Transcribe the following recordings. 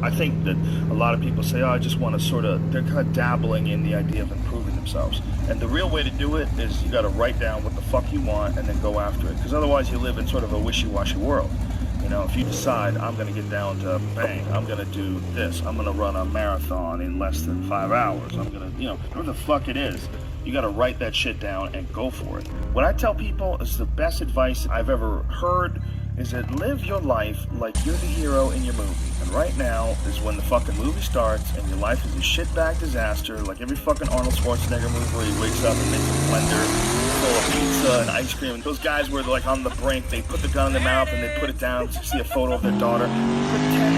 I think that a lot of people say, oh, I just want to sort of, they're kind of dabbling in the idea of improving themselves. And the real way to do it is you got to write down what the fuck you want and then go after it. Because otherwise you live in sort of a wishy-washy world. You know, if you decide I'm going to get down to bang, I'm going to do this, I'm going to run a marathon in less than 5 hours, I'm going to, whatever the fuck it is, you got to write that shit down and go for it. What I tell people is the best advice I've ever heard is that live your life like you're the hero in your movie. And right now is when the fucking movie starts and your life is a shitbag disaster, like every fucking Arnold Schwarzenegger movie where he wakes up and makes a blender full of pizza and ice cream. And those guys were like on the brink, they put the gun in their mouth and they put it down to see a photo of their daughter. Pretend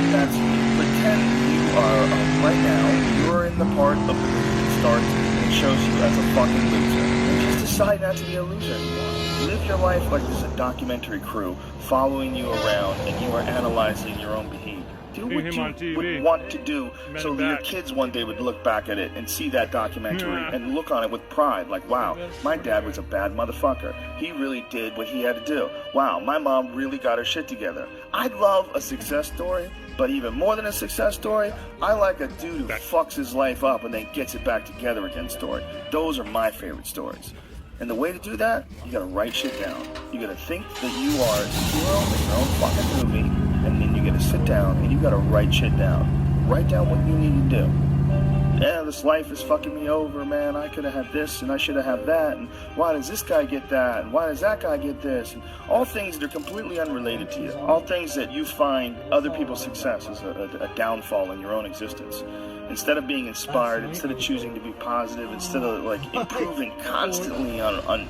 you are, right now, you're in the part of the movie that starts and shows you as a fucking loser. And just decide not to be a loser anymore. Live your life like there's a documentary crew following you around and you are analyzing your own behavior. Do what you would want to do so that your kids one day would look back at it and see that documentary and look on it with pride. Like, wow, my dad was a bad motherfucker. He really did what he had to do. Wow, my mom really got her shit together. I love a success story, but even more than a success story, I like a dude who fucks his life up and then gets it back together again story. Those are my favorite stories. And the way to do that, you gotta write shit down. You gotta think that you are a hero in your own fucking movie, and then you gotta sit down and you gotta write shit down. Write down what you need to do. Yeah, this life is fucking me over, man. I could have had this and I should have had that. And why does this guy get that? And why does that guy get this? And all things that are completely unrelated to you. All things that you find other people's success is a downfall in your own existence. Instead of being inspired, instead of choosing to be positive, instead of like improving constantly on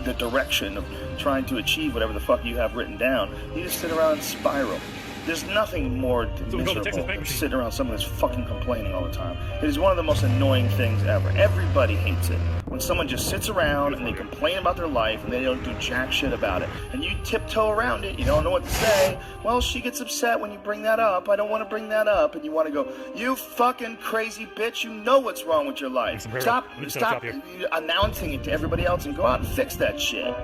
the direction of trying to achieve whatever the fuck you have written down, you just sit around and spiral. There's nothing more miserable than sitting around someone that's fucking complaining all the time. It is one of the most annoying things ever. Everybody hates it. When someone just sits around and they complain about their life and they don't do jack shit about it. And you tiptoe around it, you don't know what to say. Well, she gets upset when you bring that up. I don't want to bring that up. And you want to go, you fucking crazy bitch, you know what's wrong with your life. Stop announcing it to everybody else and go out and fix that shit.